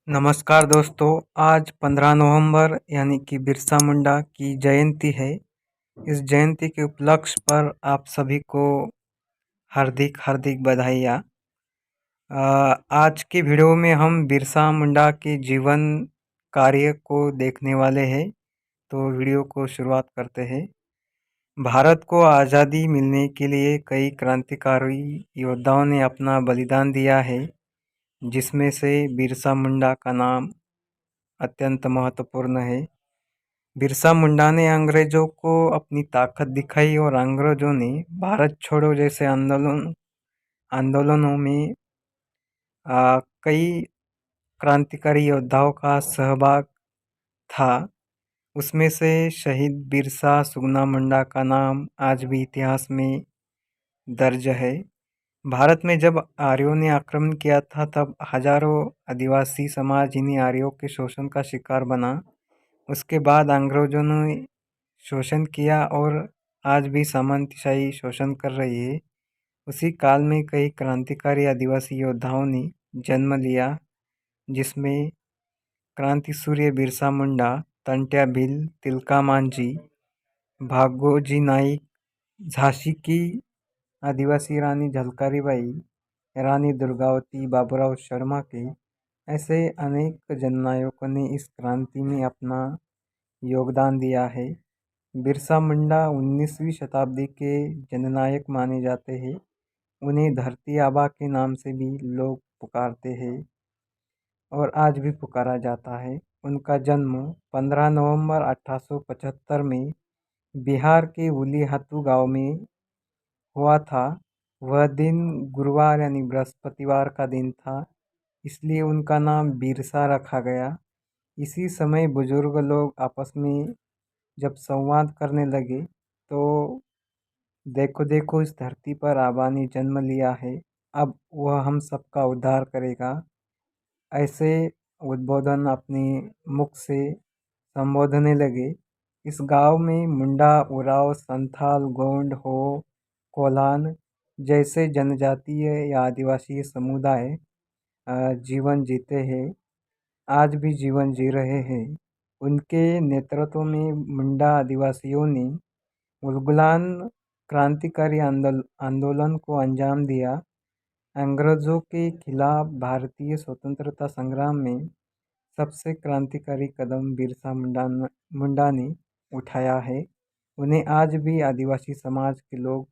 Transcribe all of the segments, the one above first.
नमस्कार दोस्तों। आज 15 नवंबर यानी कि बिरसा मुंडा की जयंती है। इस जयंती के उपलक्ष्य पर आप सभी को हार्दिक हार्दिक बधाइयाँ। आज की वीडियो में हम बिरसा मुंडा के जीवन कार्य को देखने वाले हैं। तो वीडियो को शुरुआत करते हैं। भारत को आज़ादी मिलने के लिए कई क्रांतिकारी योद्धाओं ने अपना बलिदान दिया है, जिसमें से बिरसा मुंडा का नाम अत्यंत महत्वपूर्ण है। बिरसा मुंडा ने अंग्रेजों को अपनी ताकत दिखाई और अंग्रेजों ने भारत छोड़ो जैसे आंदोलनों में कई क्रांतिकारी योद्धाओं का सहभाग था। उसमें से शहीद बिरसा सुगना मुंडा का नाम आज भी इतिहास में दर्ज है। भारत में जब आर्यों ने आक्रमण किया था, तब हजारों आदिवासी समाज इन्हीं आर्यों के शोषण का शिकार बना। उसके बाद अंग्रेजों ने शोषण किया और आज भी सामंतशाही शोषण कर रही है। उसी काल में कई क्रांतिकारी आदिवासी योद्धाओं ने जन्म लिया, जिसमें क्रांति सूर्य बिरसा मुंडा, तंट्या भील, तिलका मांझी, भागोजी नाईक, झांसी की आदिवासी रानी झलकारी बाई, रानी दुर्गावती, बाबूराव शर्मा के ऐसे अनेक जननायकों ने इस क्रांति में अपना योगदान दिया है। बिरसा मुंडा 19वीं शताब्दी के जननायक माने जाते हैं। उन्हें धरती आबा के नाम से भी लोग पुकारते हैं और आज भी पुकारा जाता है। उनका जन्म 15 नवंबर 1875 में बिहार के उलीहातू गांव में हुआ था। वह दिन गुरुवार यानी बृहस्पतिवार का दिन था, इसलिए उनका नाम बिरसा रखा गया। इसी समय बुजुर्ग लोग आपस में जब संवाद करने लगे, तो देखो देखो इस धरती पर आबा ने जन्म लिया है, अब वह हम सबका उद्धार करेगा। ऐसे उद्बोधन अपने मुख से संबोधने लगे। इस गांव में मुंडा, उराव, संथाल, गोंड, हो, कोलान जैसे जनजातीय या आदिवासी समुदाय जीवन जीते हैं, आज भी जीवन जी रहे हैं। उनके नेतृत्व में मुंडा आदिवासियों ने उलगुलान क्रांतिकारी आंदोलन को अंजाम दिया। अंग्रेजों के खिलाफ भारतीय स्वतंत्रता संग्राम में सबसे क्रांतिकारी कदम बिरसा मुंडा ने उठाया है। उन्हें आज भी आदिवासी समाज के लोग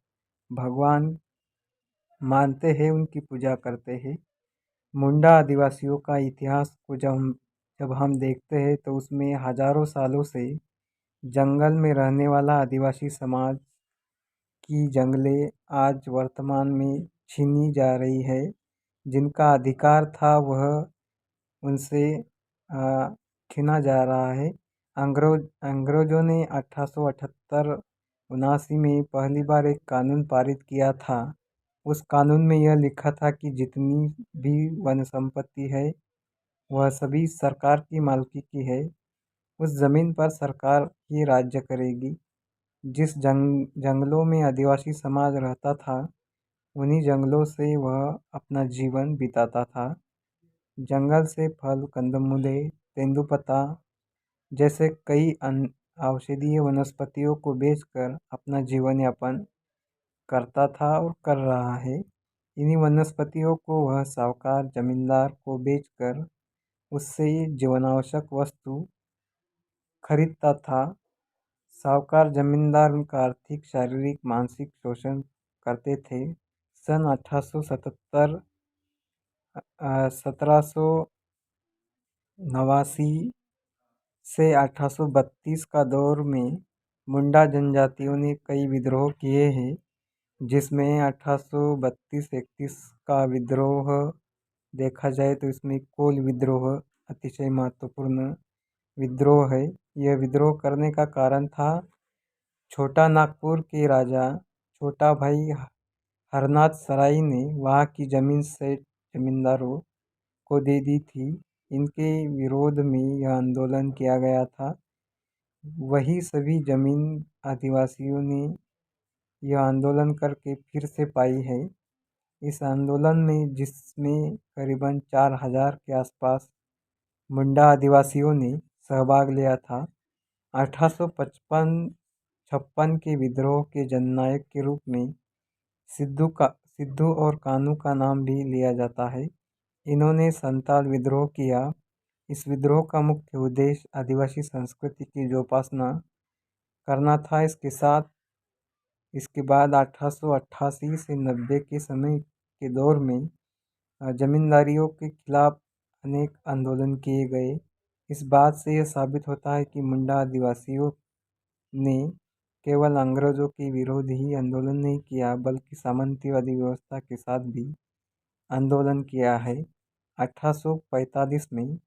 भगवान मानते हैं, उनकी पूजा करते हैं। मुंडा आदिवासियों का इतिहास को जब हम देखते हैं, तो उसमें हजारों सालों से जंगल में रहने वाला आदिवासी समाज की जंगलें आज वर्तमान में छीनी जा रही है। जिनका अधिकार था वह उनसे छीना जा रहा है। अंग्रेजों ने 1878 79 में पहली बार एक कानून पारित किया था। उस कानून में यह लिखा था कि जितनी भी वन संपत्ति है, वह सभी सरकार की मालिकी की है। उस जमीन पर सरकार ही राज्य करेगी। जिस जंगलों में आदिवासी समाज रहता था, उन्हीं जंगलों से वह अपना जीवन बिताता था। जंगल से फल, कंदमूले, तेंदुपत्ता जैसे कई औषधीय वनस्पतियों को बेचकर अपना जीवन यापन करता था और कर रहा है। इन्हीं वनस्पतियों को वह साहूकार जमींदार को बेचकर उससे जीवनावश्यक वस्तु खरीदता था। साहूकार जमींदार उनका आर्थिक, शारीरिक, मानसिक शोषण करते थे। सन 1877 1789 से 1832 का दौर में मुंडा जनजातियों ने कई विद्रोह किए हैं, जिसमें 1832-31 का विद्रोह देखा जाए तो इसमें कोल विद्रोह अतिशय महत्वपूर्ण विद्रोह है। यह विद्रोह करने का कारण था, छोटा नागपुर के राजा छोटा भाई हरनाथ सराय ने वहाँ की जमीन सेठ जमींदारों को दे दी थी। इनके विरोध में यह आंदोलन किया गया था। वही सभी जमीन आदिवासियों ने यह आंदोलन करके फिर से पाई है। इस आंदोलन में, जिसमें करीबन 4000 के आसपास मुंडा आदिवासियों ने सहभाग लिया था। 1855 के विद्रोह के जननायक के रूप में सिद्धू और कानू का नाम भी लिया जाता है। इन्होंने संताल विद्रोह किया। इस विद्रोह का मुख्य उद्देश्य आदिवासी संस्कृति की जोपासना करना था। इसके बाद 1888 से 90 के समय के दौर में जमींदारियों के खिलाफ अनेक आंदोलन किए गए। इस बात से यह साबित होता है कि मुंडा आदिवासियों ने केवल अंग्रेजों के विरोध ही आंदोलन नहीं किया, बल्कि सामंतवादी व्यवस्था के साथ भी आंदोलन किया है। 1845 में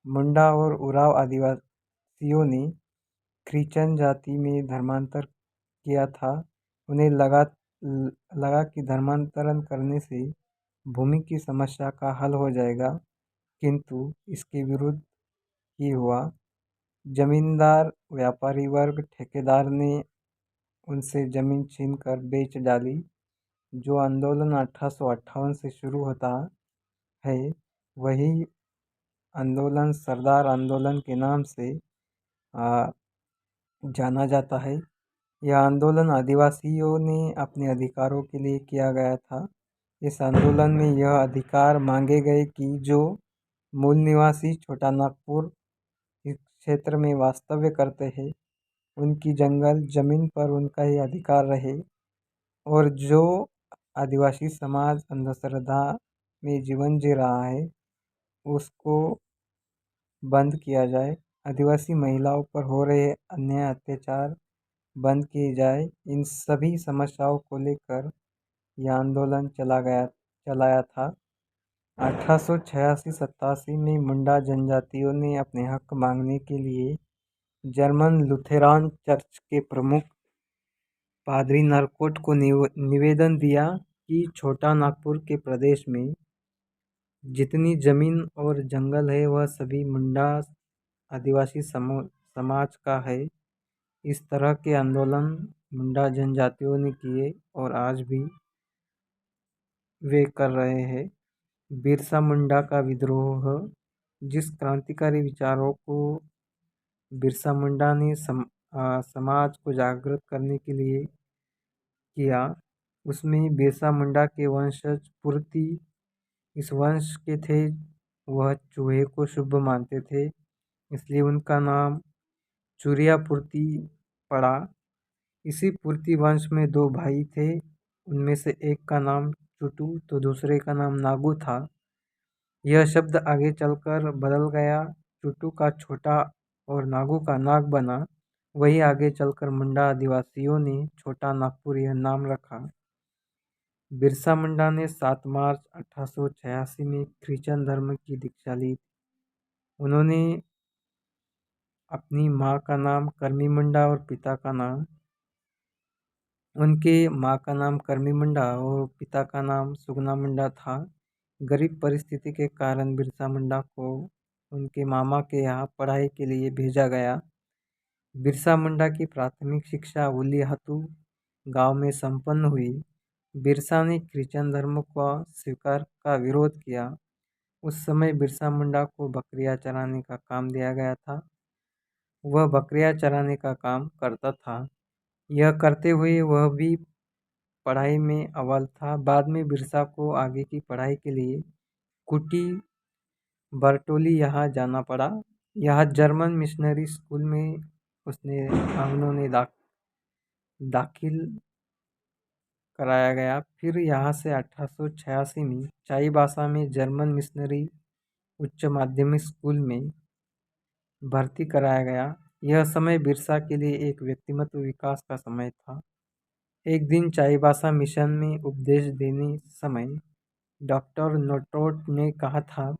मुंडा और उराव आदिवासियों ने क्रिश्चियन जाति में धर्मांतर किया था। उन्हें लगा कि धर्मांतरण करने से भूमि की समस्या का हल हो जाएगा, किंतु इसके विरुद्ध ही हुआ। जमींदार, व्यापारी वर्ग, ठेकेदार ने उनसे जमीन छीनकर बेच डाली। जो आंदोलन 1858 से शुरू होता है, वही आंदोलन सरदार आंदोलन के नाम से जाना जाता है। यह आंदोलन आदिवासियों ने अपने अधिकारों के लिए किया गया था। इस आंदोलन में यह अधिकार मांगे गए कि जो मूल निवासी छोटा नागपुर इस क्षेत्र में वास्तव्य करते हैं, उनकी जंगल जमीन पर उनका ही अधिकार रहे, और जो आदिवासी समाज अंधश्रद्धा में जीवन जी रहा है, उसको बंद किया जाए। आदिवासी महिलाओं पर हो रहे अन्याय अत्याचार बंद किए जाए। इन सभी समस्याओं को लेकर यह आंदोलन चलाया था। 1886-87 में मुंडा जनजातियों ने अपने हक मांगने के लिए जर्मन लुथेरान चर्च के प्रमुख पादरी नरकोट को निवेदन दिया कि छोटा नागपुर के प्रदेश में जितनी जमीन और जंगल है, वह सभी मुंडा आदिवासी समाज का है। इस तरह के आंदोलन मुंडा जनजातियों ने किए और आज भी वे कर रहे हैं। बिरसा मुंडा का विद्रोह। जिस क्रांतिकारी विचारों को बिरसा मुंडा ने समाज को जागृत करने के लिए किया, उसमें बिरसा मुंडा के वंशज पुर्ती इस वंश के थे। वह चूहे को शुभ मानते थे, इसलिए उनका नाम चूरिया पुर्ती पड़ा। इसी पुर्ती वंश में दो भाई थे। उनमें से एक का नाम चुटू तो दूसरे का नाम नागू था। यह शब्द आगे चलकर बदल गया। चुटू का छोटा और नागू का नाग बना। वही आगे चलकर मुंडा आदिवासियों ने छोटा नागपुर यह नाम रखा। बिरसा मुंडा ने 7 मार्च 1886 में क्रिश्चियन धर्म की दीक्षा ली। उन्होंने अपनी माँ का नाम कर्मी मुंडा और पिता का नाम उनके माँ का नाम कर्मी मुंडा और पिता का नाम सुगना मुंडा था। गरीब परिस्थिति के कारण बिरसा मुंडा को उनके मामा के यहाँ पढ़ाई के लिए भेजा गया। बिरसा मुंडा की प्राथमिक शिक्षा उलीहातू गांव में संपन्न हुई। बिरसा ने क्रिश्चियन धर्म का स्वीकार का विरोध किया। उस समय बिरसा मुंडा को बकरियां चराने का काम दिया गया था। वह बकरियां चराने का काम करता था। यह करते हुए वह भी पढ़ाई में अव्वल था। बाद में बिरसा को आगे की पढ़ाई के लिए कुटी बरटोली यहाँ जाना पड़ा। यहाँ जर्मन मिशनरी स्कूल में उन्होंने दाखिल कराया गया। फिर यहाँ से 1886 में चाईबासा में जर्मन मिशनरी उच्च माध्यमिक स्कूल में भर्ती कराया गया। यह समय बिरसा के लिए एक व्यक्तित्व विकास का समय था। एक दिन चाईबासा मिशन में उपदेश देने समय डॉक्टर नोटोट ने कहा था,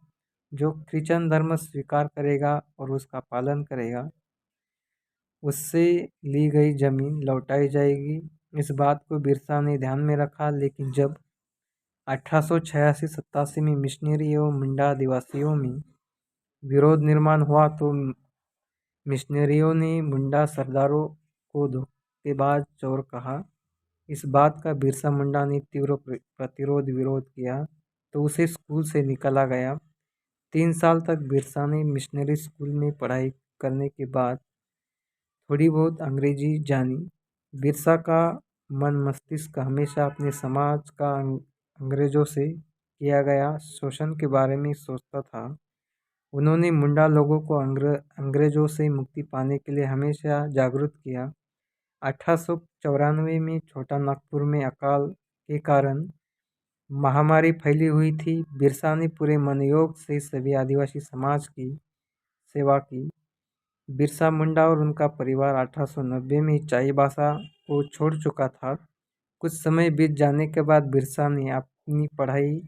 जो क्रिश्चियन धर्म स्वीकार करेगा और उसका पालन करेगा, उससे ली गई जमीन लौटाई जाएगी। इस बात को बिरसा ने ध्यान में रखा, लेकिन जब 1886-87 में मिशनरी एवं मुंडा आदिवासियों में विरोध निर्माण हुआ तो मिशनरियों ने मुंडा सरदारों को धोखेबाज चोर कहा। इस बात का बिरसा मुंडा ने तीव्र विरोध किया तो उसे स्कूल से निकाला गया। 3 साल तक बिरसा ने मिशनरी स्कूल में पढ़ाई करने के बाद थोड़ी बहुत अंग्रेजी जानी। बिरसा का मन मस्तिष्क हमेशा अपने समाज का अंग्रेजों से किया गया शोषण के बारे में सोचता था। उन्होंने मुंडा लोगों को अंग्रेजों से मुक्ति पाने के लिए हमेशा जागरूक किया। 1894 में छोटा नागपुर में अकाल के कारण महामारी फैली हुई थी। बिरसा ने पूरे मनोयोग से सभी आदिवासी समाज की सेवा की। बिरसा मुंडा और उनका परिवार 1890 में चाईबासा को छोड़ चुका था। कुछ समय बीत जाने के बाद बिरसा ने अपनी पढ़ाई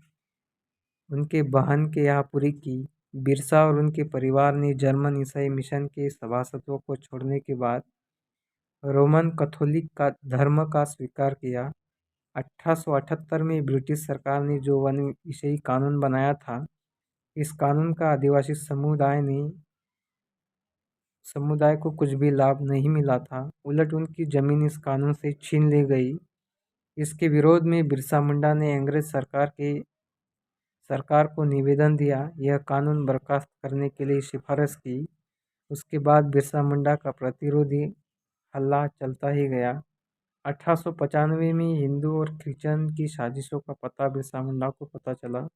उनके बहन के यहाँ पूरी की। बिरसा और उनके परिवार ने जर्मन ईसाई मिशन के सभासदों को छोड़ने के बाद रोमन कैथोलिक का धर्म का स्वीकार किया। 1878 में ब्रिटिश सरकार ने जो वन विषयी कानून बनाया था, इस कानून का आदिवासी समुदाय को कुछ भी लाभ नहीं मिला था। उलट उनकी जमीन इस कानून से छीन ली गई। इसके विरोध में बिरसा मुंडा ने अंग्रेज सरकार को निवेदन दिया, यह कानून बर्खास्त करने के लिए सिफारिश की। उसके बाद बिरसा मुंडा का प्रतिरोधी हल्ला चलता ही गया। 1895 में हिंदू और क्रिश्चियन की साजिशों का पता बिरसा मुंडा को पता चला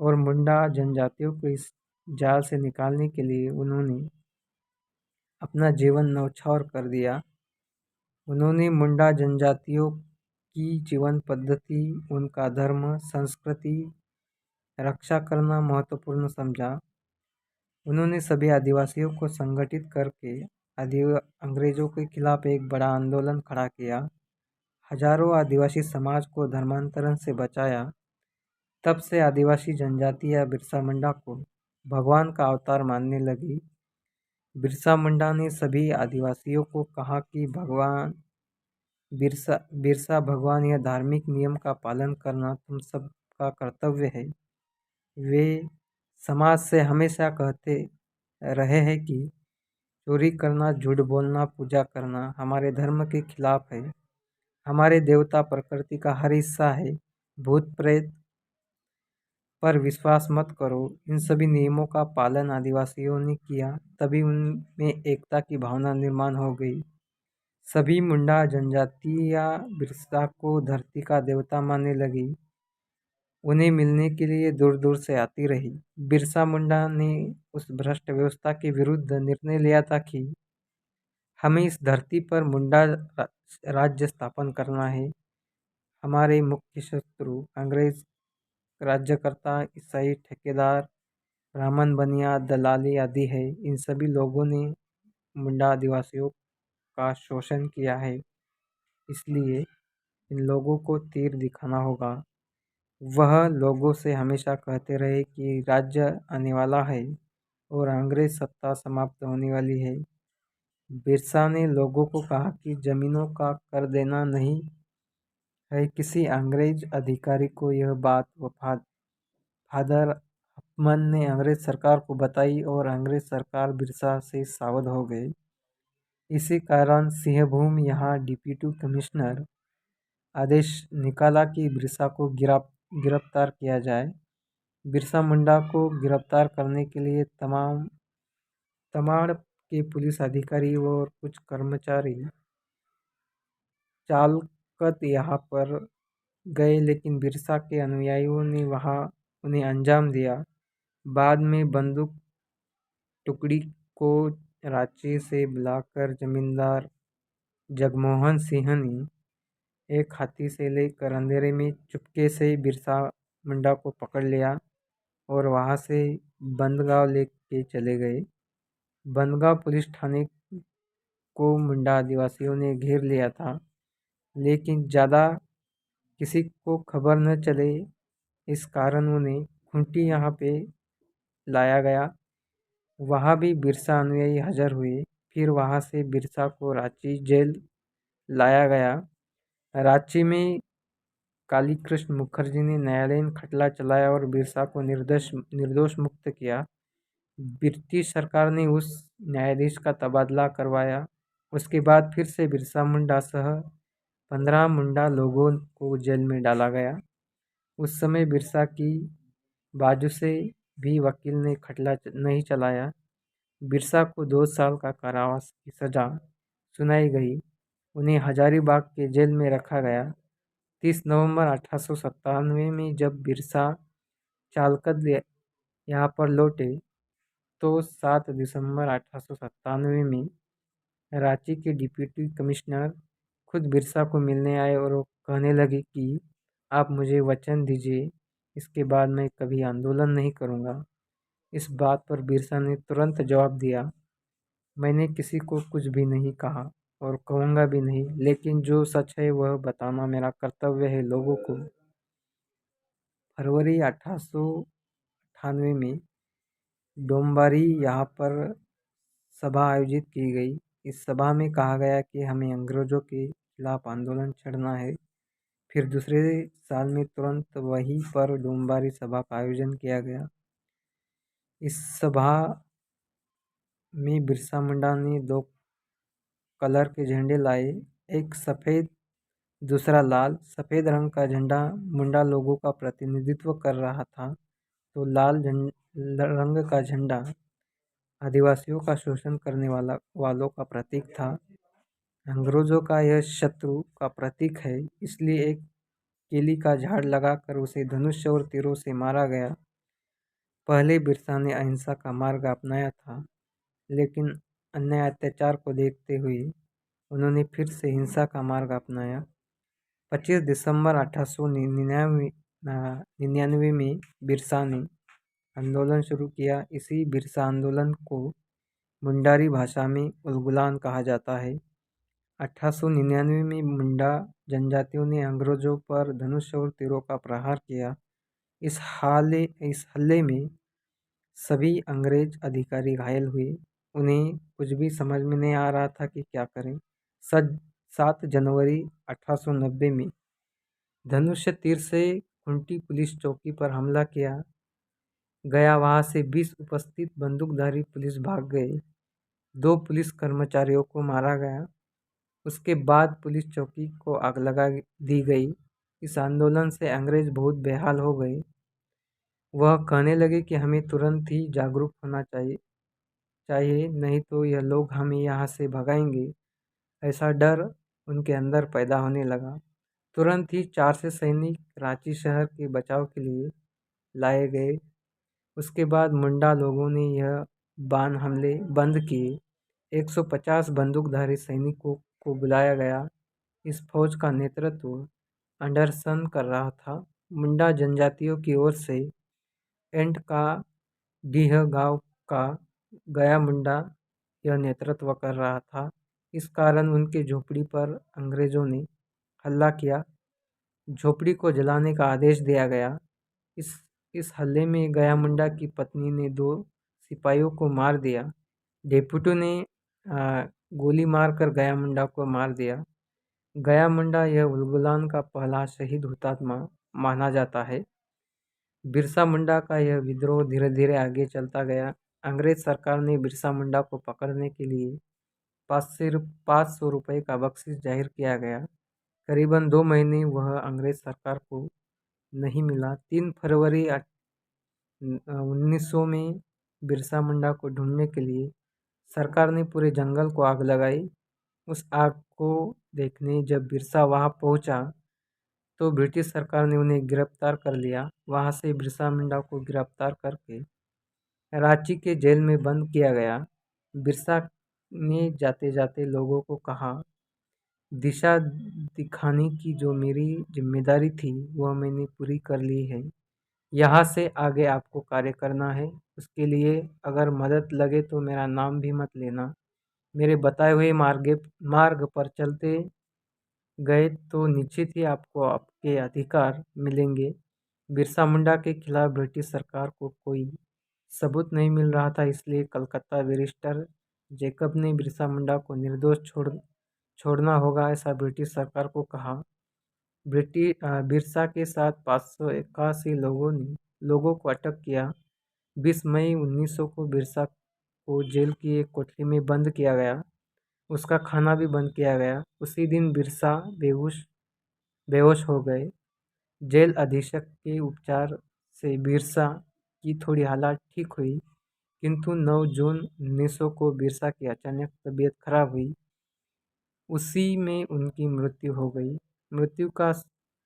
और मुंडा जनजातियों को इस जाल से निकालने के लिए उन्होंने अपना जीवन न्यौछावर कर दिया। उन्होंने मुंडा जनजातियों की जीवन पद्धति, उनका धर्म, संस्कृति रक्षा करना महत्वपूर्ण समझा। उन्होंने सभी आदिवासियों को संगठित करके अंग्रेजों के खिलाफ एक बड़ा आंदोलन खड़ा किया। हजारों आदिवासी समाज को धर्मांतरण से बचाया। तब से आदिवासी जनजातियां बिरसा मुंडा को भगवान का अवतार मानने लगी। बिरसा मुंडा ने सभी आदिवासियों को कहा कि बिरसा भगवान, यह धार्मिक नियम का पालन करना तुम सबका कर्तव्य है। वे समाज से हमेशा कहते रहे हैं कि चोरी करना, झूठ बोलना, पूजा करना हमारे धर्म के खिलाफ है। हमारे देवता प्रकृति का हर हिस्सा है। भूत प्रेत पर विश्वास मत करो। इन सभी नियमों का पालन आदिवासियों ने किया, तभी उनमें एकता की भावना निर्माण हो गई। सभी मुंडा जनजातियां बिरसा को धरती का देवता मानने लगी। उन्हें मिलने के लिए दूर दूर से आती रही। बिरसा मुंडा ने उस भ्रष्ट व्यवस्था के विरुद्ध निर्णय लिया था कि हमें इस धरती पर मुंडा राज्य स्थापन करना है। हमारे मुख्य शत्रु अंग्रेज राज्यकर्ता, ईसाई ठेकेदार, ब्राह्मण बनिया, दलाली आदि है। इन सभी लोगों ने मुंडा आदिवासियों का शोषण किया है, इसलिए इन लोगों को तीर दिखाना होगा। वह लोगों से हमेशा कहते रहे कि राज्य आने वाला है और अंग्रेज सत्ता समाप्त होने वाली है। बिरसा ने लोगों को कहा कि जमीनों का कर देना नहीं है। किसी अंग्रेज अधिकारी को यह बात फादर हफमन ने अंग्रेज सरकार को बताई और अंग्रेज सरकार बिरसा से सावध हो गई। इसी कारण सिंहभूम यहाँ डिप्टी कमिश्नर आदेश निकाला कि बिरसा को गिरफ्तार किया जाए। बिरसा मुंडा को गिरफ्तार करने के लिए तमाड़ के पुलिस अधिकारी और कुछ कर्मचारी चालकत यहाँ पर गए, लेकिन बिरसा के अनुयायियों ने वहाँ उन्हें अंजाम दिया। बाद में बंदूक टुकड़ी को रांची से बुलाकर जमींदार जगमोहन सिंह ने एक हाथी से लेकर अंधेरे में चुपके से बिरसा मुंडा को पकड़ लिया और वहाँ से बंदगांव लेके चले गए। बंदगांव पुलिस थाने को मुंडा आदिवासियों ने घेर लिया था, लेकिन ज़्यादा किसी को खबर न चले, इस कारण उन्हें खूंटी यहाँ पे लाया गया। वहाँ भी बिरसा अनुयायी हाजिर हुए। फिर वहाँ से बिरसा को रांची जेल लाया गया। रांची में कालीकृष्ण मुखर्जी ने न्यायालयीन खटला चलाया और बिरसा को निर्दोष मुक्त किया। ब्रिटिश सरकार ने उस न्यायाधीश का तबादला करवाया। उसके बाद फिर से बिरसा मुंडा सह 15 मुंडा लोगों को जेल में डाला गया। उस समय बिरसा की बाजू से भी वकील ने खटला नहीं चलाया। बिरसा को 2 साल का कारावास की सजा सुनाई गई। उन्हें हजारीबाग के जेल में रखा गया। 30 नवंबर 1897 में जब बिरसा चालकद यहाँ पर लौटे तो 7 दिसंबर 1897 में रांची के डिप्टी कमिश्नर खुद बिरसा को मिलने आए और वो कहने लगे कि आप मुझे वचन दीजिए, इसके बाद मैं कभी आंदोलन नहीं करूँगा। इस बात पर बिरसा ने तुरंत जवाब दिया, मैंने किसी को कुछ भी नहीं कहा और कहूँगा भी नहीं, लेकिन जो सच है वह बताना मेरा कर्तव्य है लोगों को। फरवरी 1898 में डोम्बारी यहाँ पर सभा आयोजित की गई। इस सभा में कहा गया कि हमें अंग्रेजों के खिलाफ आंदोलन छेड़ना है। फिर दूसरे साल में तुरंत वहीं पर डोम्बारी सभा का आयोजन किया गया। इस सभा में बिरसा मुंडा ने 2 कलर के झंडे लाए, एक सफ़ेद दूसरा लाल। सफ़ेद रंग का झंडा मुंडा लोगों का प्रतिनिधित्व कर रहा था, तो लाल रंग का झंडा आदिवासियों का शोषण करने वालों का प्रतीक था। अंग्रेजों का यह शत्रु का प्रतीक है, इसलिए एक केली का झाड़ लगाकर उसे धनुष और तीरों से मारा गया। पहले बिरसा ने अहिंसा का मार्ग अपनाया था, लेकिन अन्याय अत्याचार को देखते हुए उन्होंने फिर से हिंसा का मार्ग अपनाया। 25 दिसंबर 1899 में बिरसा ने आंदोलन शुरू किया। इसी बिरसा आंदोलन को मुंडारी भाषा में उलगुलान कहा जाता है। 1899 में मुंडा जनजातियों ने अंग्रेजों पर धनुष और तीरों का प्रहार किया। इस हल्ले में सभी अंग्रेज अधिकारी घायल हुए। उन्हें कुछ भी समझ में नहीं आ रहा था कि क्या करें। 7 जनवरी 1890 में धनुष तीर से खुंटी पुलिस चौकी पर हमला किया गया। वहां से 20 उपस्थित बंदूकधारी पुलिस भाग गए। 2 पुलिस कर्मचारियों को मारा गया। उसके बाद पुलिस चौकी को आग लगा दी गई। इस आंदोलन से अंग्रेज बहुत बेहाल हो गए। वह कहने लगे कि हमें तुरंत ही जागरूक होना चाहिए, नहीं तो यह लोग हमें यहाँ से भगाएंगे। ऐसा डर उनके अंदर पैदा होने लगा। तुरंत ही 400 सैनिक रांची शहर के बचाव के लिए लाए गए। उसके बाद मुंडा लोगों ने यह बाण हमले बंद किए। 150 बंदूकधारी सैनिकों को बुलाया गया। इस फौज का नेतृत्व एंडरसन कर रहा था। मुंडा जनजातियों की ओर से एंट का डीह गांव का गया मुंडा यह नेतृत्व कर रहा था। इस कारण उनके झोपड़ी पर अंग्रेजों ने हल्ला किया। झोपड़ी को जलाने का आदेश दिया गया। इस हल्ले में गया मुंडा की पत्नी ने 2 सिपाहियों को मार दिया। डेपुटी ने गोली मारकर गया मुंडा को मार दिया। गया मुंडा यह उलगुलान का पहला शहीद हुतात्मा माना जाता है। बिरसा मुंडा का यह विद्रोह धीरे धीरे आगे चलता गया। अंग्रेज सरकार ने बिरसा मुंडा को पकड़ने के लिए 500 रुपये का बख्शीश जाहिर किया गया। करीबन 2 महीने वह अंग्रेज सरकार को नहीं मिला। 3 फरवरी 1900 में बिरसा मुंडा को ढूंढने के लिए सरकार ने पूरे जंगल को आग लगाई। उस आग को देखने जब बिरसा वहां पहुंचा तो ब्रिटिश सरकार ने उन्हें गिरफ्तार कर लिया। वहां से बिरसा मुंडा को गिरफ्तार करके रांची के जेल में बंद किया गया। बिरसा ने जाते जाते लोगों को कहा, दिशा दिखाने की जो मेरी जिम्मेदारी थी वह मैंने पूरी कर ली है। यहाँ से आगे आपको कार्य करना है। उसके लिए अगर मदद लगे तो मेरा नाम भी मत लेना। मेरे बताए हुए मार्ग पर चलते गए तो निश्चित ही आपको आपके अधिकार मिलेंगे। बिरसा मुंडा के खिलाफ ब्रिटिश सरकार को कोई सबूत नहीं मिल रहा था, इसलिए कलकत्ता बैरिस्टर जेकब ने बिरसा मुंडा को निर्दोष छोड़ना होगा, ऐसा ब्रिटिश सरकार को कहा। बिरसा के साथ 581 लोगों को अटक किया। 20 मई 1900 को बिरसा को जेल की एक कोठरी में बंद किया गया। उसका खाना भी बंद किया गया। उसी दिन बिरसा बेहोश हो गए। जेल अधीक्षक के उपचार से बिरसा की थोड़ी हालत ठीक हुई, किंतु 9 जून 1900 को बिरसा की अचानक तबीयत खराब हुई। उसी में उनकी मृत्यु हो गई। मृत्यु का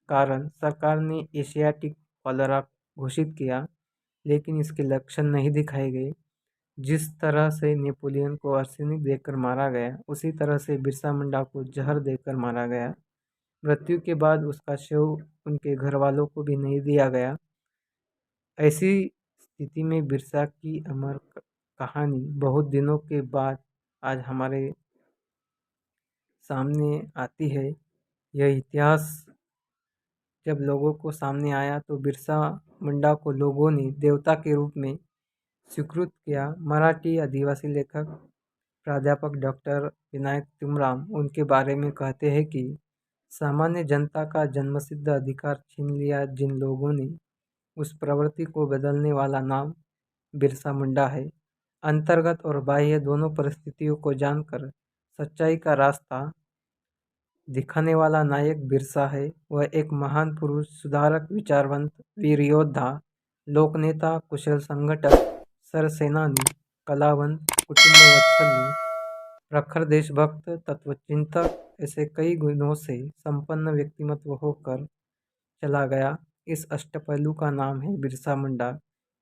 कारण सरकार ने एशियाटिक कॉलरा घोषित किया, लेकिन इसके लक्षण नहीं दिखाए गए। जिस तरह से नेपोलियन को आर्सेनिक देकर मारा गया, उसी तरह से बिरसा मुंडा को जहर देकर मारा गया। मृत्यु के बाद उसका शव उनके घरवालों को भी नहीं दिया गया। ऐसी स्थिति में बिरसा की अमर कहानी बहुत दिनों के बाद आज हमारे सामने आती है। यह इतिहास जब लोगों को सामने आया तो बिरसा मुंडा को लोगों ने देवता के रूप में स्वीकृत किया। मराठी आदिवासी लेखक प्राध्यापक डॉक्टर विनायक तुमराम उनके बारे में कहते हैं कि सामान्य जनता का जन्मसिद्ध अधिकार छीन लिया जिन लोगों ने, उस प्रवृत्ति को बदलने वाला नाम बिरसा मुंडा है। अंतर्गत और बाह्य दोनों परिस्थितियों को जानकर सच्चाई का रास्ता दिखाने वाला नायक बिरसा है। वह एक महान पुरुष, सुधारक, विचारवंत, वीर योद्धा, लोकनेता, कुशल संगठक, सरसेनानी, कलावंत, कुटुंबवात्सल्य, प्रखर देशभक्त, तत्वचिंतक, ऐसे कई गुणों से संपन्न व्यक्तिमत्व होकर चला गया। इस अष्टपैलु का नाम है बिरसा मुंडा।